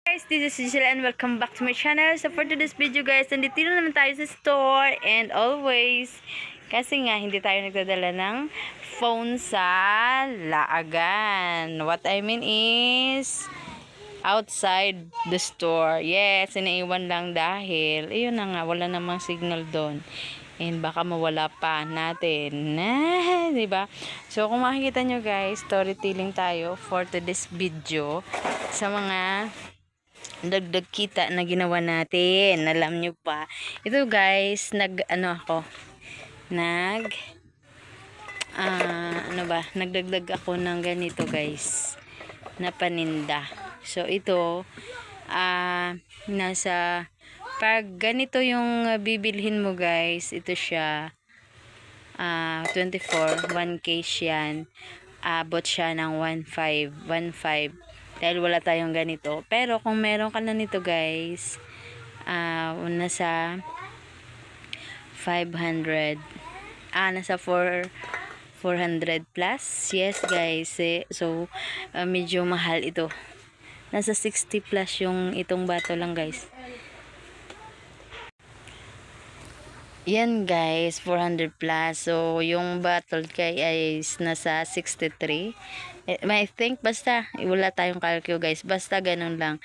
Guys, this is Giselle and welcome back to my channel. So for today's video guys, nandito na naman tayo sa store and always kasi nga hindi tayo nagdadala ng phone sa laagan. What I mean is outside the store. Yes, inaiwan lang dahil ayun na nga, wala namang signal doon. And baka mawala pa natin. Diba? So kung makikita nyo guys, storytelling tayo for today's video sa mga dagdag kita na ginawa natin. Alam nyo pa. Ito guys, nagdagdag ako ng ganito guys, na paninda. So ito, pag ganito yung bibilhin mo guys, ito siya, 24, 1 case yan. Abot siya ng 1.5 dahil wala tayong ganito. Pero kung meron ka na nito guys, nasa 500, nasa 400 plus. Yes guys, so medyo mahal ito. Nasa 60 plus yung itong bato lang guys. Yan guys, 400 plus. So yung bottle kay is nasa 63. I think basta wala tayong calcio guys. Basta ganun lang.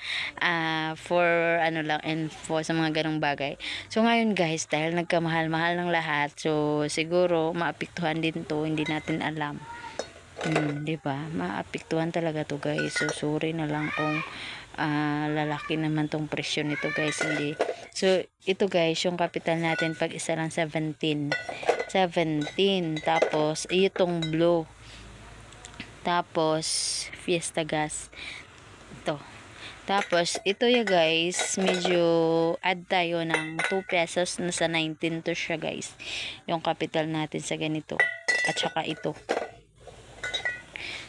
For ano lang and for sa mga ganung bagay. So ngayon guys, dahil nagkamahal-mahal ng lahat, so siguro maapektuhan din to, hindi natin alam. 'Di ba? Maapektuhan talaga to guys. So sorry na lang kung lalaki naman tong presyo nito guys, hindi. So ito guys, yung capital natin pag isa lang 17. Tapos itong blue, tapos Fiesta Gas ito. Tapos ito ya guys, medyo add tayo ng 2 pesos, nasa 19 to siya guys, yung capital natin sa ganito. At saka ito.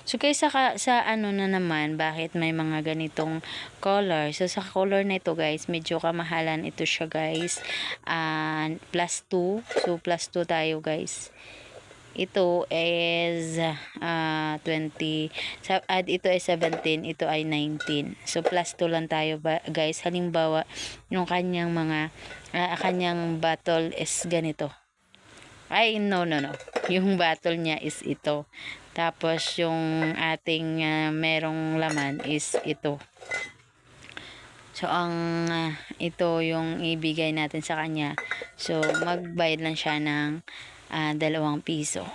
So guys, sa ano na naman, bakit may mga ganitong color? So sa color na ito guys, medyo kamahalan ito siya guys. Plus 2. So plus 2 tayo guys. Ito is 20. Ito ay 17, ito ay 19. So plus 2 lang tayo guys. Halimbawa, yung kanyang kanyang bottle is ganito. Ay, no. Yung bottle niya is ito. Tapos, yung ating merong laman is ito. So, ito yung ibigay natin sa kanya. So, magbayad lang siya ng 2 piso.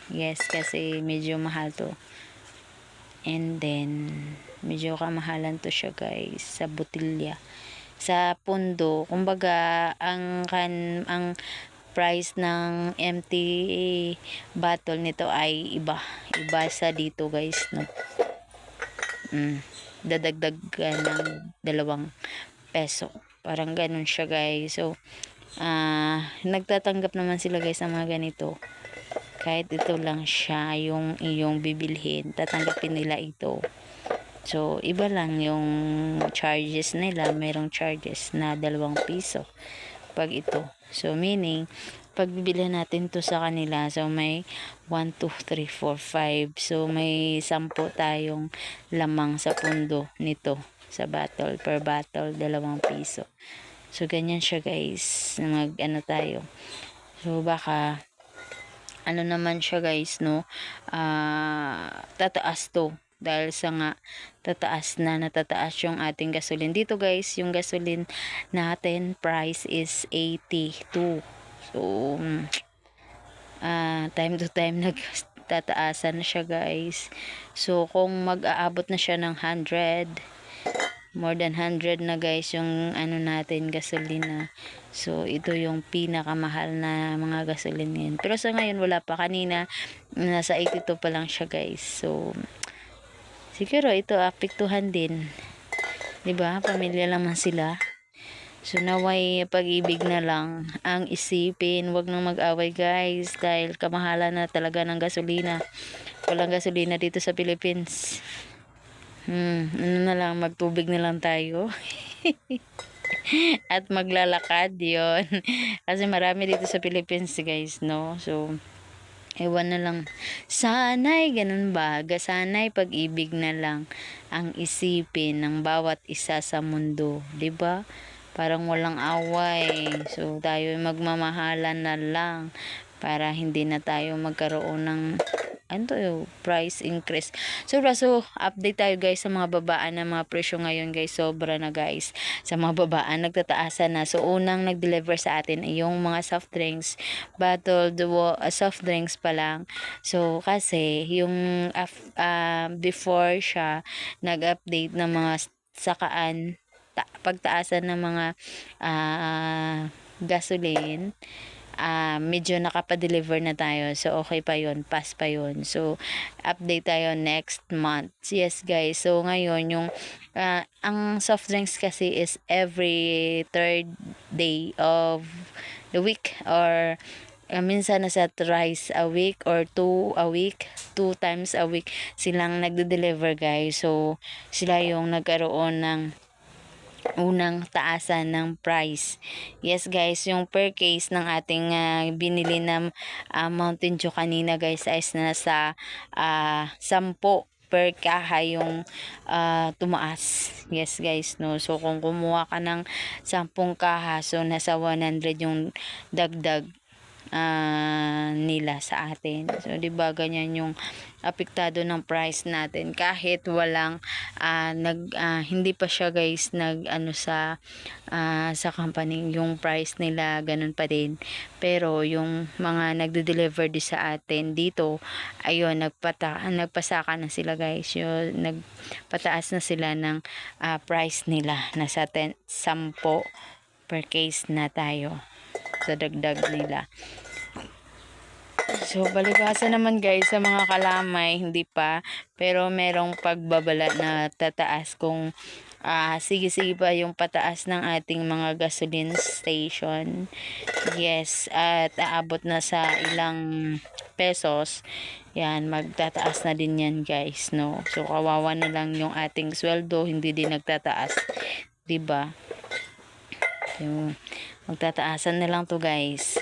Yes, kasi medyo mahal to. And then, medyo kamahalan to siya guys, sa botilya. Sa pundo, kumbaga, ang price ng empty bottle nito ay iba sa dito guys, no. Dadagdag ng 2 peso, parang ganun siya guys. So nagtatanggap naman sila guys ng mga ganito, kahit ito lang siya yung iyong bibilhin, tatanggapin nila ito. So iba lang yung charges nila, merong charges na 2 piso pag ito. So meaning pag bibilhan natin to sa kanila, so may 1, 2, 3, 4, 5. So may 10 tayong lamang sa pundo nito sa bottle, per bottle 2 piso. So ganyan siya guys, ano tayo. So baka ano naman siya guys, no, tataas to dahil sa nga natataas yung ating gasoline dito guys. Yung gasoline natin price is 82. So time to time nagtataasan na siya guys. So kung mag-aabot na siya ng 100, more than 100 na guys yung ano natin gasolina. So ito yung pinakamahal na mga gasoline ngayon. Pero sa ngayon wala pa, kanina nasa 82 pa lang siya guys. So siguro ito apektuhan din, 'di ba? Pamilya naman sila. So naway pag-ibig na lang ang isipin, wag nang mag-away guys, dahil kamahalan na talaga ng gasolina. Walang gasolina dito sa Philippines. Ano na lang, magtubig na lang tayo. At maglalakad yon. Kasi marami dito sa Philippines guys, no. So Ewan na lang. Sana'y ganun ba? Sana'y pag-ibig na lang ang isipin ng bawat isa sa mundo, 'di ba? Parang walang away. So tayo magmamahalan na lang para hindi na tayo magkaroon ng price increase. So update tayo guys sa mga babaan ng mga presyo ngayon guys. Sobra na guys. Sa mga babaan, nagtataasan na. So unang nag-deliver sa atin ay yung mga soft drinks. Soft drinks pa lang. So kasi yung before siya, nag-update ng mga sakaan, pagtaasan ng mga gasoline, medyo nakapa-deliver na tayo. So, okay pa yon, pass pa yon. So, update tayo next month. Yes, guys. So, ngayon, yung, ang soft drinks kasi is every third day of the week, or minsan nasa thrice a week or 2 times a week silang nagde-deliver guys. So, sila yung nagkaroon ng unang taasan ng price. Yes guys, yung per case ng ating binili na Mountain Dew kanina guys ay nasa 10 per kaha yung tumaas. Yes guys, no. So kung kumuha ka ng 10 kaha, so nasa 100 yung dagdag nila sa atin. So 'di ba ganyan yung apektado ng price natin kahit walang hindi pa siya guys sa company, yung price nila ganun pa din. Pero yung mga nagde-deliver di sa atin dito, ayun, nagpasaka na sila guys. Yung nagpataas na sila ng price nila, nasa 10 per case na tayo sa dagdag nila. So, balibasa naman guys sa mga kalamay, hindi pa. Pero merong pagbabala na tataas kung sige pa yung pataas ng ating mga gasoline station. Yes, at aabot na sa ilang pesos. Yan, magtataas na din yan guys, no. So, kawawa na lang yung ating sweldo, hindi din nagtataas. 'Di ba? Yung magtataasan na lang to guys.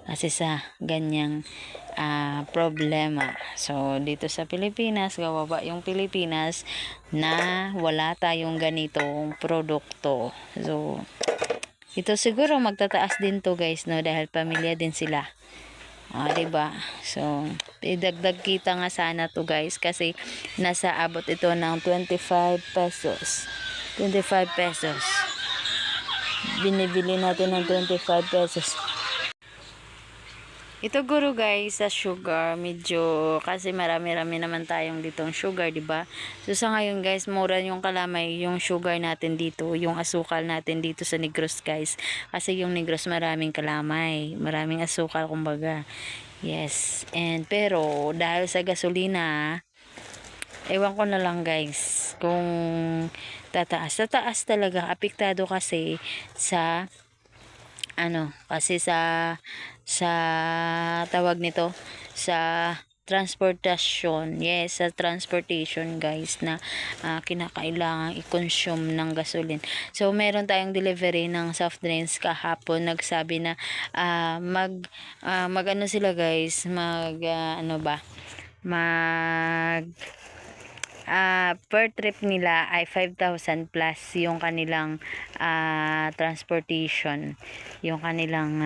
Kasi sa ganyang problema. So, dito sa Pilipinas, gawaba yung Pilipinas na wala tayong ganitong produkto. So, ito siguro magtataas din to guys, no, dahil pamilya din sila. Diba? So, idagdag kita nga sana to guys kasi nasa abot ito ng 25 pesos. 25 pesos. Binibili natin ng 25 pesos. Ito guro guys sa sugar, medyo kasi marami-rami naman tayong ditong sugar, 'di ba? So sa ngayon guys, mura yung kalamay, yung sugar natin dito, yung asukal natin dito sa Negros guys. Kasi yung Negros maraming kalamay, maraming asukal kumbaga. Yes. And pero dahil sa gasolina, ewan ko na lang guys kung tataas talaga, apektado kasi sa kasi sa tawag nito, sa transportasyon. Yes, sa transportation guys na kinakailangan i-consume ng gasoline. So meron tayong delivery ng soft drinks kahapon, nagsabi na sila guys, per trip nila ay 5,000 plus yung kanilang transportation, yung kanilang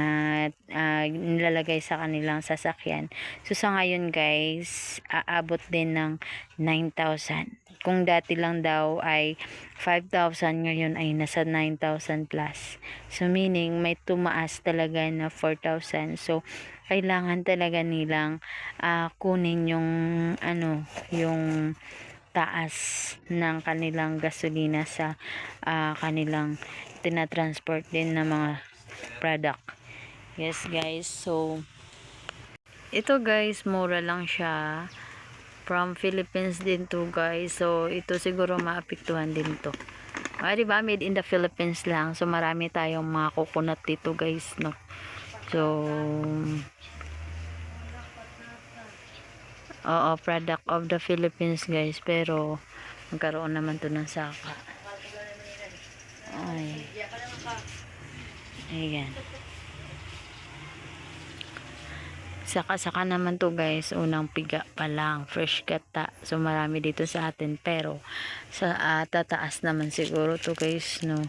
nilalagay sa kanilang sasakyan. So sa ngayon guys, aabot din ng 9,000. Kung dati lang daw ay 5,000, ngayon ay nasa 9,000 plus. So meaning may tumaas talaga na 4,000. So kailangan talaga nilang kunin yung yung taas ng kanilang gasolina sa kanilang tinatransport din na mga product. Yes guys, so ito guys, mura lang siya, from Philippines din to guys. So ito siguro maapektuhan din to. Diba, made in the Philippines lang. So marami tayong mga coconut dito guys, no. So product of the Philippines guys, pero magkaroon naman to ng saka. Ayan. Saka naman to guys, unang piga pa lang, fresh gata. So marami dito sa atin, pero sa tataas naman siguro to guys, no.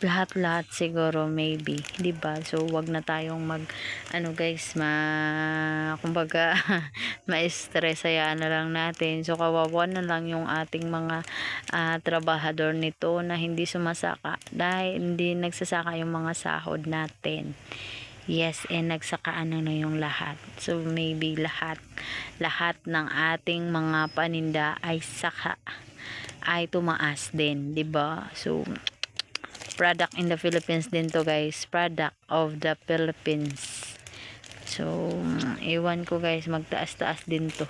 Lahat-lahat siguro maybe, 'di ba? So wag na tayong ano guys, kumbaga ma-stress, hayaan na lang natin. So kawawa na lang yung ating mga trabahador nito na hindi sumasaka dahil hindi nagsasaka yung mga sahod natin. Yes, and nagsakaan na yung lahat. So maybe lahat ng ating mga paninda ay saka ay tumaas din, 'di ba? So product in the Philippines din to guys, product of the Philippines. So iwan ko guys, magtaas-taas din to.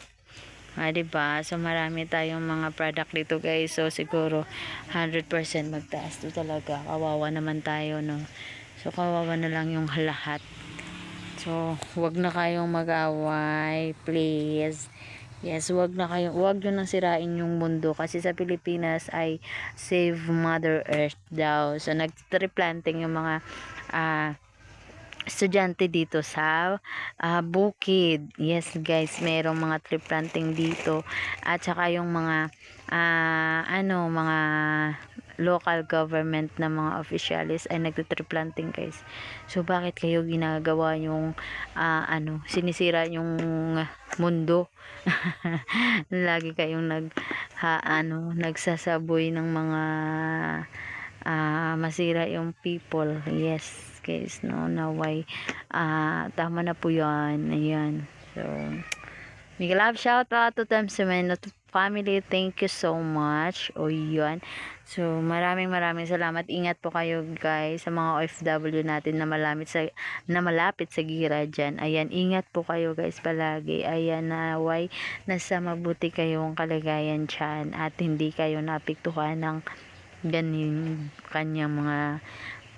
'Di ba? So marami tayong mga product dito guys. So siguro 100% magtaas to talaga. Kawawa naman tayo, no. So kawawa na lang yung lahat. So wag na kayong mag-away, please. Yes, wag nyo nang sirain yung mundo, kasi sa Pilipinas ay save Mother Earth daw. So nag-tree planting yung mga estudyante dito sa bukid. Yes guys, merong mga tree planting dito, at saka yung mga mga local government na mga officials ay nagte-tree planting guys. So bakit kayo ginagawa yung sinisira yung mundo? Lagi kayong nagsasaboy ng mga masira yung people. Yes guys, no, naway tama na po yan. Ayan, so big love shout out to them sa mga family. Thank you so much. O yun, so maraming salamat. Ingat po kayo guys sa mga OFW natin na malapit sa gira dyan. Ayan, ingat po kayo guys palagi. Ayan, naway nasa mabuti kayong kalagayan dyan at hindi kayo naapektuhan ng ganing kanyang mga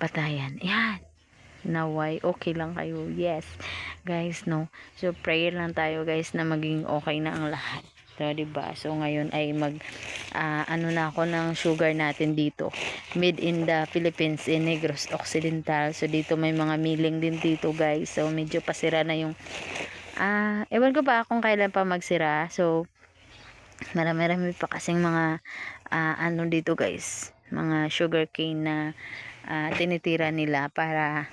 patayan. Ayan, naway okay lang kayo. Yes guys, no. So prayer lang tayo guys na maging okay na ang lahat. So, diba? So ngayon ay na ako ng sugar natin dito. Made in the Philippines in Negros Occidental. So dito may mga milling din dito guys. So medyo pasira na yung ewan ko pa kung kailan pa magsira. So marami pa kasing mga dito guys, mga sugar cane na tinitira nila para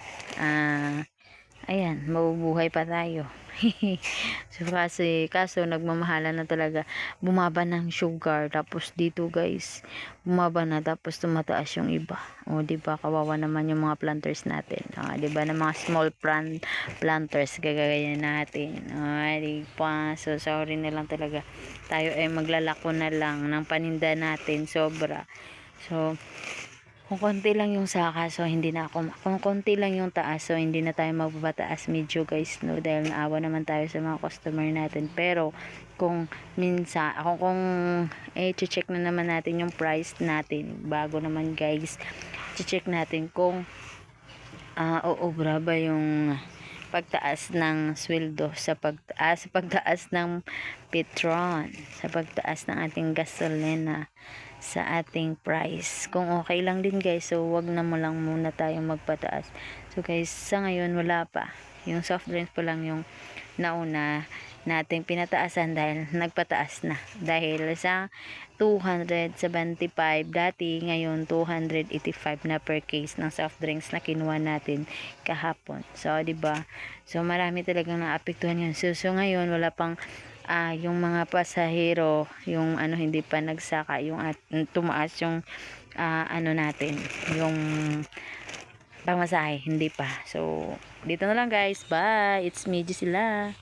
ayan, mabubuhay pa tayo. So kaso nagmamahala na talaga, bumaba ng sugar, tapos dito guys bumaba na, tapos tumataas yung iba. O diba, kawawa naman yung mga planters natin. Diba, na mga small planters gagaya natin. Diba, so sorry na lang talaga, tayo ay maglalako na lang ng paninda natin sobra. So kung konti lang yung saka, so hindi na ako, kung konti lang yung taas, so hindi na tayo magpapataas medyo guys, no, dahil naawa naman tayo sa mga customer natin. Pero kung minsan kung check na naman natin yung price natin bago naman guys, check natin kung uubra ba yung pagtaas ng sweldo sa pagtaas ng petron, sa pagtaas ng ating gasolina, sa ating price. Kung okay lang din guys, so wag na mo lang muna tayong magpataas. So guys, sa ngayon wala pa, yung soft drinks pa lang yung nauna nating pinataasan dahil nagpataas na, dahil sa 275 dati, ngayon 285 na per case ng soft drinks na kinuha natin kahapon. So 'di ba, so marami talagang naapektuhan yun. So ngayon wala pang yung mga pasahero, yung hindi pa nagsaka, yung tumaas yung natin, yung pamasahe, hindi pa. So dito na lang guys, bye, it's me Gisela.